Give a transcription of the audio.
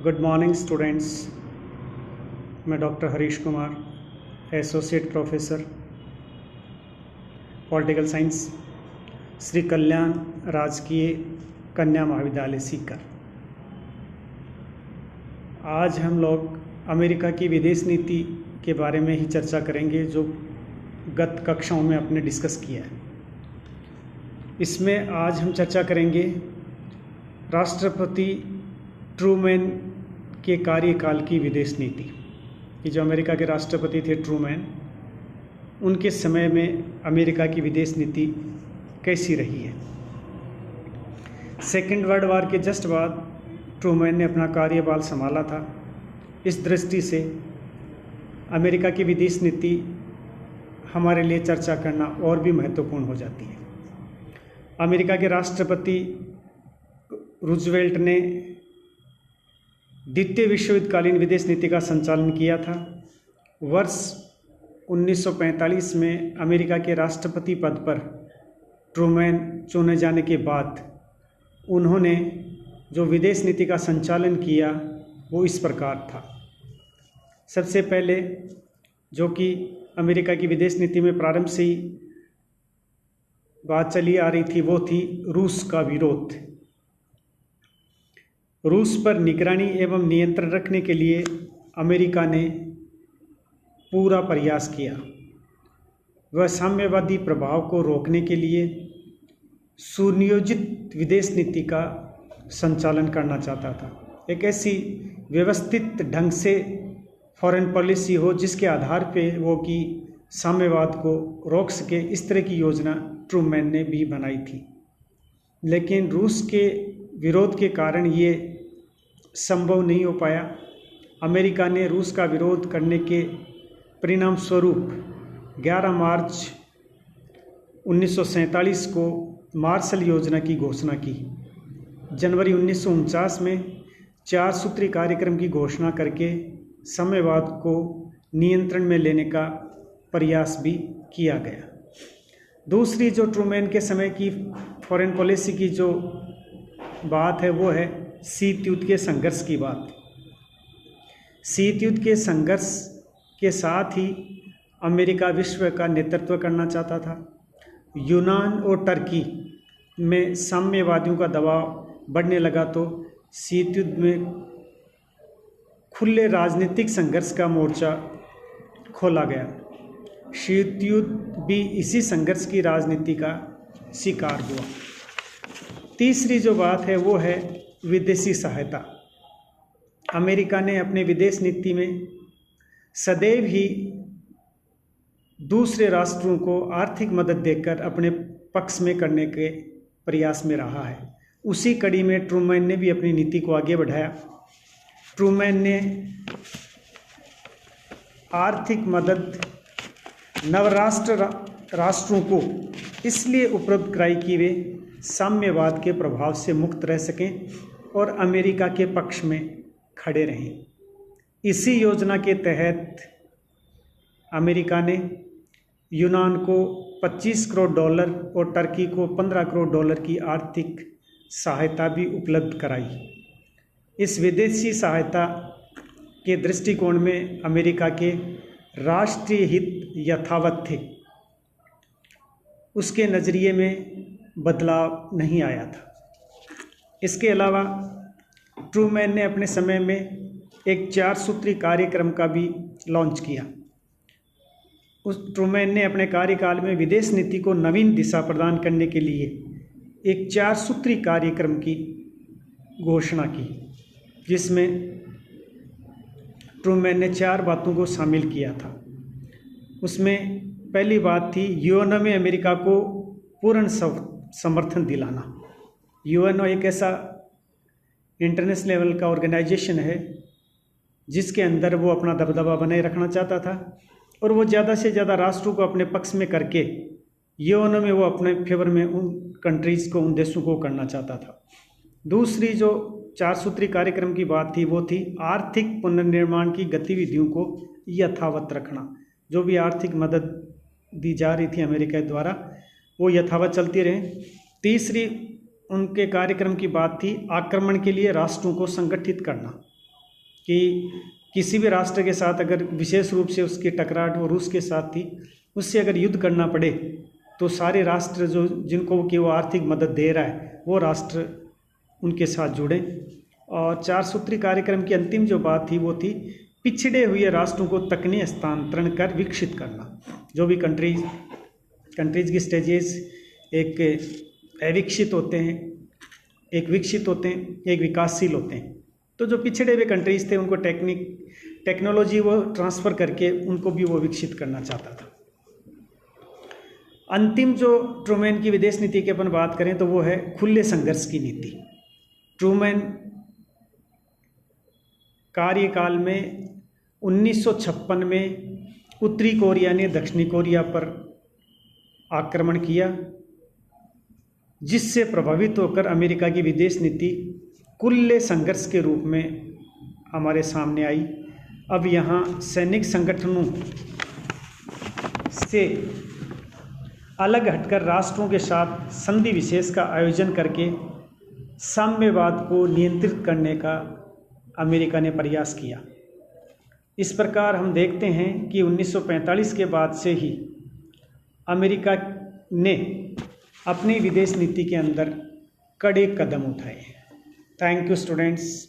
Good morning students. मैं doctor Harish Kumar, associate professor political science, Shri Kalyan Rajkiya Kanya महाविद्यालय सीकर। आज हम लोग अमेरिका की विदेश नीति के बारे में ही चर्चा करेंगे जो गत कक्षाओं में आपने डिस्कस किया है। इसमें आज हम चर्चा करेंगे राष्ट्रपति ट्रूमैन के कार्यकाल की विदेश नीति कि जो अमेरिका के राष्ट्रपति थे ट्रूमैन, उनके समय में अमेरिका की विदेश नीति कैसी रही है। सेकेंड वर्ल्ड वॉर के जस्ट बाद ट्रूमैन ने अपना कार्यकाल संभाला था। इस दृष्टि से अमेरिका की विदेश नीति हमारे लिए चर्चा करना और भी महत्वपूर्ण हो जाती है। अमेरिका के राष्ट्रपति रूजवेल्ट ने द्वितीय विश्वयुद्धकालीन विदेश नीति का संचालन किया था। वर्ष 1945 में अमेरिका के राष्ट्रपति पद पर ट्रूमैन चुने जाने के बाद उन्होंने जो विदेश नीति का संचालन किया वो इस प्रकार था। सबसे पहले जो कि अमेरिका की विदेश नीति में प्रारंभ से ही बात चली आ रही थी वो थी रूस का विरोध। रूस पर निगरानी एवं नियंत्रण रखने के लिए अमेरिका ने पूरा प्रयास किया। वह साम्यवादी प्रभाव को रोकने के लिए सुनियोजित विदेश नीति का संचालन करना चाहता था। एक ऐसी व्यवस्थित ढंग से फॉरेन पॉलिसी हो जिसके आधार पे वो कि साम्यवाद को रोक सके, इस तरह की योजना ट्रूमैन ने भी बनाई थी। लेकिन रूस के विरोध के कारण ये संभव नहीं हो पाया। अमेरिका ने रूस का विरोध करने के परिणाम स्वरूप 11 मार्च 1947 को मार्शल योजना की घोषणा की। जनवरी 1949 में 4 सूत्री कार्यक्रम की घोषणा करके साम्यवाद को नियंत्रण में लेने का प्रयास भी किया गया। दूसरी जो ट्रूमैन के समय की फॉरेन पॉलिसी की जो बात है वो है शीत युद्ध के संघर्ष की बात। शीत युद्ध के संघर्ष के साथ ही अमेरिका विश्व का नेतृत्व करना चाहता था। यूनान और टर्की में साम्यवादियों का दबाव बढ़ने लगा तो शीत युद्ध में खुले राजनीतिक संघर्ष का मोर्चा खोला गया। शीत युद्ध भी इसी संघर्ष की राजनीति का शिकार हुआ। तीसरी जो बात है वो है विदेशी सहायता। अमेरिका ने अपने विदेश नीति में सदैव ही दूसरे राष्ट्रों को आर्थिक मदद देकर अपने पक्ष में करने के प्रयास में रहा है। उसी कड़ी में ट्रूमैन ने भी अपनी नीति को आगे बढ़ाया। ट्रूमैन ने आर्थिक मदद राष्ट्रों को इसलिए उपलब्ध कराई कि वे साम्यवाद के प्रभाव से मुक्त रह सकें और अमेरिका के पक्ष में खड़े रहें। इसी योजना के तहत अमेरिका ने यूनान को $25 करोड़ और टर्की को $15 करोड़ की आर्थिक सहायता भी उपलब्ध कराई। इस विदेशी सहायता के दृष्टिकोण में अमेरिका के राष्ट्रीय हित यथावत थे, उसके नज़रिए में बदलाव नहीं आया था। इसके अलावा ट्रूमैन ने अपने समय में एक 4 सूत्री कार्यक्रम का भी लॉन्च किया। उस ट्रूमैन ने अपने कार्यकाल में विदेश नीति को नवीन दिशा प्रदान करने के लिए एक 4 सूत्री कार्यक्रम की घोषणा की, जिसमें ट्रूमैन ने 4 बातों को शामिल किया था। उसमें पहली बात थी यूएनओ में अमेरिका को पूर्ण समर्थन दिलाना। यूएनओ एक ऐसा इंटरनेशनल लेवल का ऑर्गेनाइजेशन है जिसके अंदर वो अपना दबदबा बनाए रखना चाहता था और वो ज़्यादा से ज़्यादा राष्ट्रों को अपने पक्ष में करके यूएनओ में वो अपने फेवर में उन कंट्रीज़ को, उन देशों को करना चाहता था। दूसरी जो 4 सूत्री कार्यक्रम की बात थी वो थी आर्थिक पुनर्निर्माण की गतिविधियों को यथावत रखना। जो भी आर्थिक मदद दी जा रही थी अमेरिका द्वारा वो यथावत चलती रहे। तीसरी उनके कार्यक्रम की बात थी आक्रमण के लिए राष्ट्रों को संगठित करना। कि किसी भी राष्ट्र के साथ अगर विशेष रूप से उसकी टकराट वो रूस के साथ थी, उससे अगर युद्ध करना पड़े तो सारे राष्ट्र जो जिनको कि वो आर्थिक मदद दे रहा है वो राष्ट्र उनके साथ जुड़ें। और 4 सूत्री कार्यक्रम की अंतिम जो बात थी वो थी पिछड़े हुए राष्ट्रों को तकनीकी हस्तांतरण कर विकसित करना। जो भी कंट्रीज़ की स्टेजेस एक अविकसित होते हैं, एक विकसित होते हैं, एक विकासशील होते हैं। तो जो पिछड़े हुए कंट्रीज़ थे उनको टेक्नोलॉजी वो ट्रांसफ़र करके उनको भी वो विकसित करना चाहता था। अंतिम जो ट्रूमैन की विदेश नीति की अपन बात करें तो वो है खुले संघर्ष की नीति। ट्रूमैन कार्यकाल में 1956 में उत्तरी कोरिया ने दक्षिणी कोरिया पर आक्रमण किया, जिससे प्रभावित होकर अमेरिका की विदेश नीति खुले संघर्ष के रूप में हमारे सामने आई। अब यहाँ सैनिक संगठनों से अलग हटकर राष्ट्रों के साथ संधि विशेष का आयोजन करके साम्यवाद को नियंत्रित करने का अमेरिका ने प्रयास किया। इस प्रकार हम देखते हैं कि 1945 के बाद से ही अमेरिका ने अपनी विदेश नीति के अंदर कड़े कदम उठाए। Thank you students.